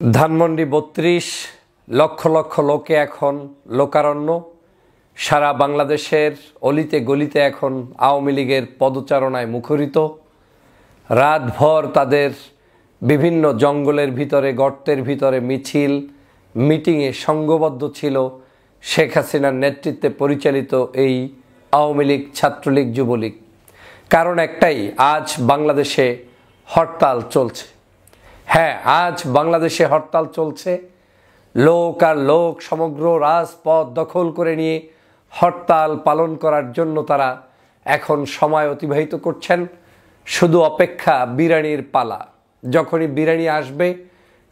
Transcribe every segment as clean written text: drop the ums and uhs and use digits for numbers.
ধানমন্ডি ৩২ লক্ষ লক্ষ লোকে এখন লোকারণ্য। সারা বাংলাদেশের অলিতে গলিতে এখন আওয়ামী লীগের পদচারণায় মুখরিত। রাতভর তাদের বিভিন্ন জঙ্গলের ভিতরে, গর্তের ভিতরে মিছিল, মিটিংয়ে সঙ্গবদ্ধ ছিল শেখ হাসিনার নেতৃত্বে পরিচালিত এই আওয়ামী লীগ, ছাত্রলীগ, যুবলীগ। কারণ একটাই, আজ বাংলাদেশে হরতাল চলছে। হ্যাঁ, আজ বাংলাদেশে হরতাল চলছে। লোক আর লোক সমগ্র রাজপথ দখল করে নিয়ে হরতাল পালন করার জন্য তারা এখন সময় অতিবাহিত করছেন। শুধু অপেক্ষা বিরিয়ানির পালা। যখনই বিরিয়ানি আসবে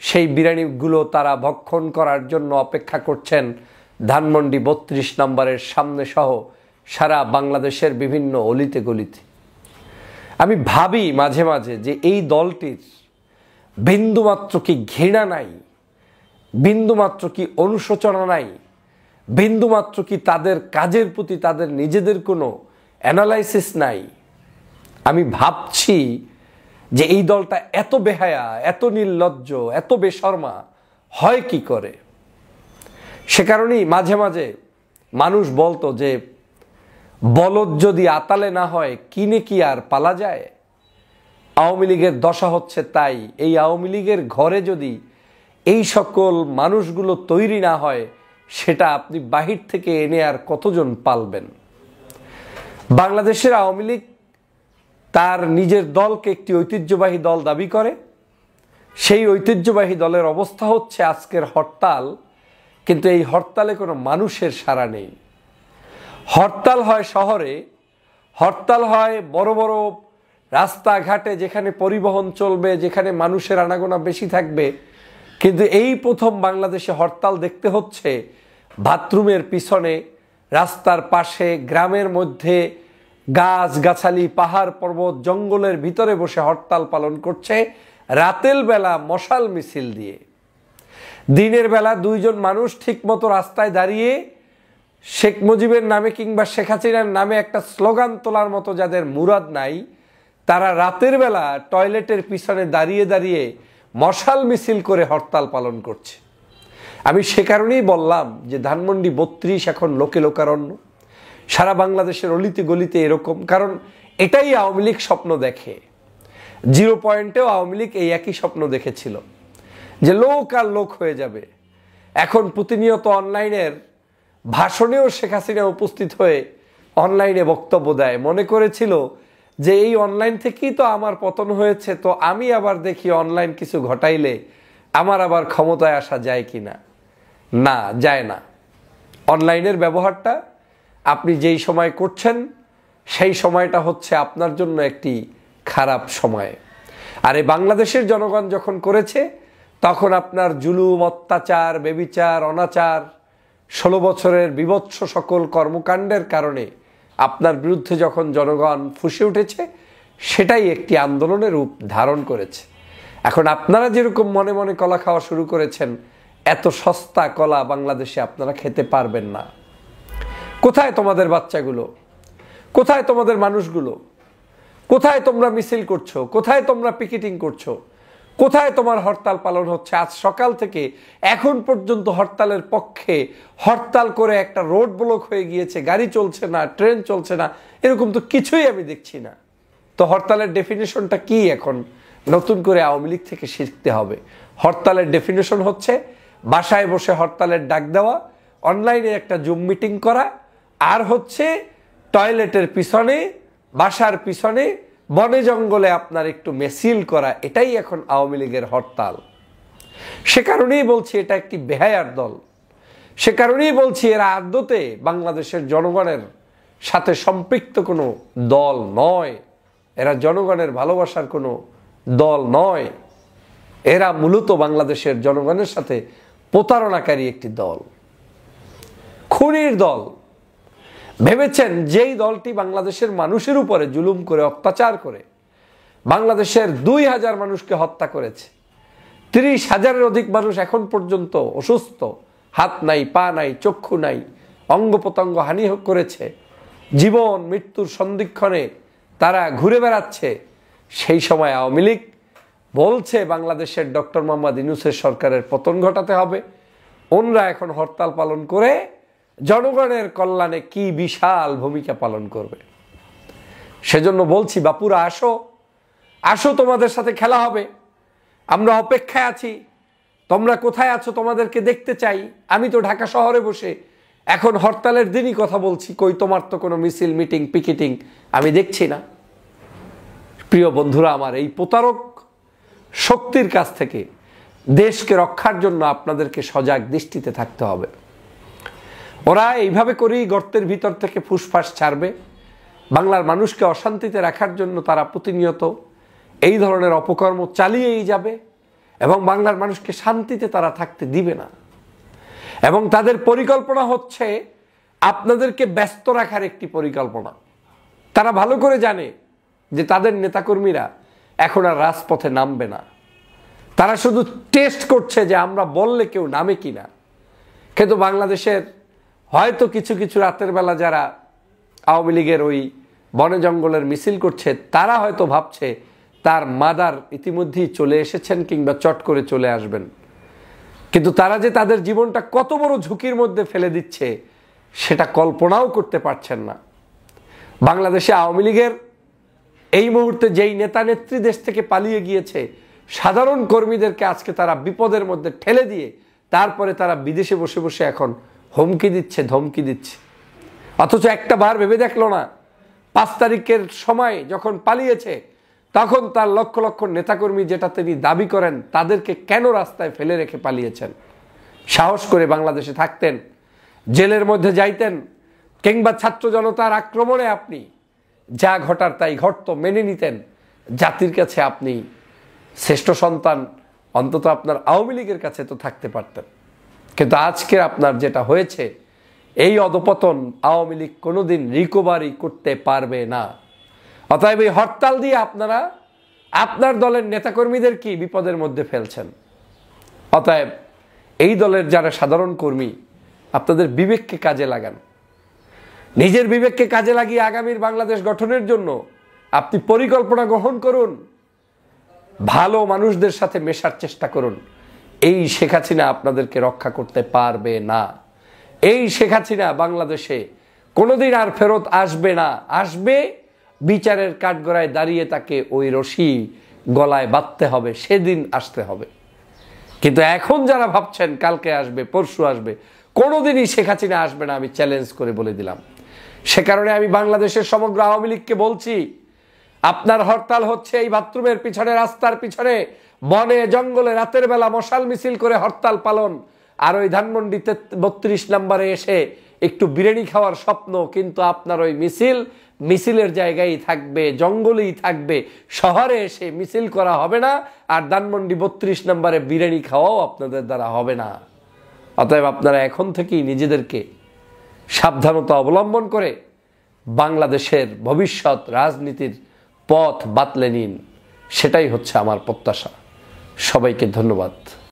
সেই বিরিয়ানিগুলো তারা ভক্ষণ করার জন্য অপেক্ষা করছেন ধানমন্ডি ৩২ নম্বরের সামনে সহ সারা বাংলাদেশের বিভিন্ন অলিতে গলিতে। আমি ভাবি মাঝে মাঝে যে এই দলটির বিন্দুমাত্র কি ঘৃণা নাই, বিন্দুমাত্র কি অনুশোচনা নাই, বিন্দুমাত্র কি তাদের কাজের প্রতি তাদের নিজেদের কোনো অ্যানালাইসিস নাই। আমি ভাবছি যে এই দলটা এত বেহায়া, এত নির্লজ্জ, এত বেশরমা হয় কি করে। সে কারণেই মাঝে মাঝে মানুষ বলতো যে বলদ যদি আতালে না হয় কিনে কি আর পালা যায়। আওয়ামী লীগের দশা হচ্ছে তাই। এই আওয়ামী লীগের ঘরে যদি এই সকল মানুষগুলো তৈরি না হয়, সেটা আপনি বাহির থেকে এনে আর কতজন পালবেন। বাংলাদেশের আওয়ামী লীগ তার নিজের দলকে একটি ঐতিহ্যবাহী দল দাবি করে। সেই ঐতিহ্যবাহী দলের অবস্থা হচ্ছে আজকের হরতাল, কিন্তু এই হরতালে কোনো মানুষের সাড়া নেই। হরতাল হয় শহরে, হরতাল হয় বড় বড় রাস্তাঘাটে, যেখানে পরিবহন চলবে, যেখানে মানুষের আনাগোনা বেশি থাকবে। কিন্তু এই প্রথম বাংলাদেশে হরতাল দেখতে হচ্ছে বাথরুমের পিছনে, রাস্তার পাশে, গ্রামের মধ্যে, গাছগাছালি, পাহাড় পর্বত, জঙ্গলের ভিতরে বসে হরতাল পালন করছে রাতের বেলা মশাল মিছিল দিয়ে। দিনের বেলা দুইজন মানুষ ঠিকমতো রাস্তায় দাঁড়িয়ে শেখ মুজিবের নামে কিংবা শেখ হাসিনার নামে একটা স্লোগান তোলার মতো যাদের মুরাদ নাই, তারা রাতের বেলা টয়লেটের পিছনে দাঁড়িয়ে দাঁড়িয়ে মশাল মিছিল করে হরতাল পালন করছে। আমি সে কারণেই বললাম যে ধানমন্ডি ৩২ এখন লোকে লোকারণ্য। সারা বাংলাদেশের অলিতে গলিতে এরকম। কারণ এটাই আওয়ামী লীগ স্বপ্ন দেখে। 0 পয়েন্টেও আওয়ামী লীগ এই একই স্বপ্ন দেখেছিল যে লোক আর লোক হয়ে যাবে। এখন প্রতিনিয়ত অনলাইনের ভাষণেও শেখ হাসিনা উপস্থিত হয়ে অনলাইনে বক্তব্য দেয়। মনে করেছিল যে এই অনলাইন থেকেই তো আমার পতন হয়েছে, তো আমি আবার দেখি অনলাইন কিছু ঘটাইলে আমার আবার ক্ষমতায় আসা যায় কি না। না, যায় না। অনলাইনের ব্যবহারটা আপনি যেই সময় করছেন সেই সময়টা হচ্ছে আপনার জন্য একটি খারাপ সময়। আর এই বাংলাদেশের জনগণ যখন করেছে, তখন আপনার জুলুম, অত্যাচার, বেবিচার, অনাচার, 16 বছরের বিভৎস সকল কর্মকাণ্ডের কারণে আপনার বিরুদ্ধে যখন জনগণ ফুঁসে উঠেছে, সেটাই একটি আন্দোলনের রূপ ধারণ করেছে। এখন আপনারা যেরকম মনে মনে কলা খাওয়া শুরু করেছেন, এত সস্তা কলা বাংলাদেশে আপনারা খেতে পারবেন না। কোথায় তোমাদের বাচ্চাগুলো? কোথায় তোমাদের মানুষগুলো? কোথায় তোমরা মিছিল করছো? কোথায় তোমরা পিকেটিং করছো? কোথায় তোমার হরতাল পালন হচ্ছে? আজ সকাল থেকে এখন পর্যন্ত হরতালের পক্ষে হরতাল করে একটা রোড ব্লক হয়ে গিয়েছে, গাড়ি চলছে না, ট্রেন চলছে না, এরকম তো কিছুই আমি দেখছি না। তো হরতালের ডেফিনেশনটা কি এখন নতুন করে আওয়ামী লীগ থেকে শিখতে হবে। হরতালের ডেফিনেশন হচ্ছে বাসায় বসে হরতালের ডাক দেওয়া, অনলাইনে একটা জুম মিটিং করা, আর হচ্ছে টয়লেটের পিছনে, বাসার পিছনে, বনে জঙ্গলে আপনার একটু মিছিল করা। এটাই এখন আওয়ামী লীগের হরতাল। সে কারণেই বলছি এটা একটি বেহায়ার দল। সে কারণেই বলছি এরা আদতে বাংলাদেশের জনগণের সাথে সম্পৃক্ত কোনো দল নয়। এরা জনগণের ভালোবাসার কোনো দল নয়। এরা মূলত বাংলাদেশের জনগণের সাথে প্রতারণাকারী একটি দল, খুনির দল। ভেবেছেন যেই দলটি বাংলাদেশের মানুষের উপরে জুলুম করে, অত্যাচার করে বাংলাদেশের 2000 মানুষকে হত্যা করেছে, 30,000-এর অধিক মানুষ এখন পর্যন্ত অসুস্থ, হাত নাই, পা নাই, চক্ষু নাই, অঙ্গ প্রত্যঙ্গ হানি করেছে, জীবন মৃত্যুর সন্ধিক্ষণে তারা ঘুরে বেড়াচ্ছে, সেই সময় আওয়ামী লীগ বলছে বাংলাদেশের ডক্টর মোহাম্মদ ইউনূসের সরকারের পতন ঘটাতে হবে, ওনরা এখন হরতাল পালন করে জনগণের কল্যাণে কি বিশাল ভূমিকা পালন করবে। সেজন্য বলছি, বাপুরা আসো, আসো, তোমাদের সাথে খেলা হবে, আমরা অপেক্ষায় আছি। তোমরা কোথায় আছো তোমাদেরকে দেখতে চাই। আমি তো ঢাকা শহরে বসে এখন হরতালের দিনই কথা বলছি, কই তোমার তো কোনো মিছিল, মিটিং, পিকেটিং আমি দেখছি না। প্রিয় বন্ধুরা আমার, এই প্রতারক শক্তির কাছ থেকে দেশকে রক্ষার জন্য আপনাদেরকে সজাগ দৃষ্টিতে থাকতে হবে। ওরা এইভাবে করেই গর্তের ভিতর থেকে ফুসফাস ছাড়বে। বাংলার মানুষকে অশান্তিতে রাখার জন্য তারা প্রতিনিয়ত এই ধরনের অপকর্ম চালিয়েই যাবে এবং বাংলার মানুষকে শান্তিতে তারা থাকতে দিবে না। এবং তাদের পরিকল্পনা হচ্ছে আপনাদেরকে ব্যস্ত রাখার একটি পরিকল্পনা। তারা ভালো করে জানে যে তাদের নেতাকর্মীরা এখন আর রাজপথে নামবে না। তারা শুধু টেস্ট করছে যে আমরা বললে কেউ নামে কিনা। কিন্তু বাংলাদেশের হয়তো কিছু কিছু রাতের বেলা যারা আওয়ামী লীগের ওই বনে জঙ্গলের মিছিল করছে, তারা হয়তো ভাবছে তার মাদার ইতিমধ্যেই চলে এসেছেন কিংবা চট করে চলে আসবেন। কিন্তু তারা যে তাদের জীবনটা কত বড় ঝুঁকির মধ্যে ফেলে দিচ্ছে সেটা কল্পনাও করতে পারছেন না। বাংলাদেশে আওয়ামী লীগের এই মুহূর্তে যেই নেতা নেত্রী দেশ থেকে পালিয়ে গিয়েছে, সাধারণ কর্মীদেরকে আজকে তারা বিপদের মধ্যে ঠেলে দিয়ে তারপরে তারা বিদেশে বসে বসে এখন হুমকি দিচ্ছে, ধমকি দিচ্ছে। অথচ একটা বার ভেবে দেখলো না 5 তারিখের সময় যখন পালিয়েছে তখন তার লক্ষ লক্ষ নেতাকর্মী যেটা তিনি দাবি করেন তাদেরকে কেন রাস্তায় ফেলে রেখে পালিয়েছেন। সাহস করে বাংলাদেশে থাকতেন, জেলের মধ্যে যাইতেন, কিংবা ছাত্র জনতার আক্রমণে আপনি যা ঘটার তাই ঘটত মেনে নিতেন। জাতির কাছে আপনি শ্রেষ্ঠ সন্তান, অন্তত আপনার আওয়ামী লীগের কাছে তো থাকতে পারতেন। কিন্তু আজকে আপনার যেটা হয়েছে, এই অধপতন আওয়ামী লীগ কোনোদিন রিকভারি করতে পারবে না। অতএব এই হরতাল দিয়ে আপনারা আপনার দলের নেতাকর্মীদের কি বিপদের মধ্যে ফেলছেন। অতএব এই দলের যারা সাধারণ কর্মী, আপনাদের বিবেককে কাজে লাগান। নিজের বিবেককে কাজে লাগিয়ে আগামীর বাংলাদেশ গঠনের জন্য আপনি পরিকল্পনা গ্রহণ করুন, ভালো মানুষদের সাথে মেশার চেষ্টা করুন। এই শেখ হাসিনা আপনাদেরকে রক্ষা করতে পারবে না। এই শেখ হাসিনা বাংলাদেশে কোনোদিন আর ফেরত আসবে না। আসবে বিচারের কাঠগড়ায় দাঁড়িয়ে তাকে ওই রশি গলায় বাঁধতে হবে, সেদিন আসতে হবে। কিন্তু এখন যারা ভাবছেন কালকে আসবে, পরশু আসবে, কোনোদিনই শেখ হাসিনা আসবে না, আমি চ্যালেঞ্জ করে বলে দিলাম। সে কারণে আমি বাংলাদেশের সমগ্র আওয়ামী লীগকে বলছি, আপনার হরতাল হচ্ছে এই বাথরুমের পিছনে, রাস্তার পিছনে, বনে জঙ্গলে রাতের বেলা মশাল মিছিল করে হরতাল পালন, আর ওই ধানমন্ডিতে 32 নম্বরে এসে একটু বিরিয়ানি খাওয়ার স্বপ্ন। কিন্তু আপনার ওই মিছিলের জায়গায় থাকবে, জঙ্গলেই থাকবে, শহরে এসে মিছিল করা হবে না, আর ধানমন্ডি 32 নম্বরে বিরিয়ানি খাওয়াও আপনাদের দ্বারা হবে না। অতএব আপনারা এখন থেকেই নিজেদেরকে সাবধানতা অবলম্বন করে বাংলাদেশের ভবিষ্যৎ রাজনীতির পথ বাতলে নিন। সেটাই হচ্ছে আমার প্রত্যাশা। সবাইকে ধন্যবাদ।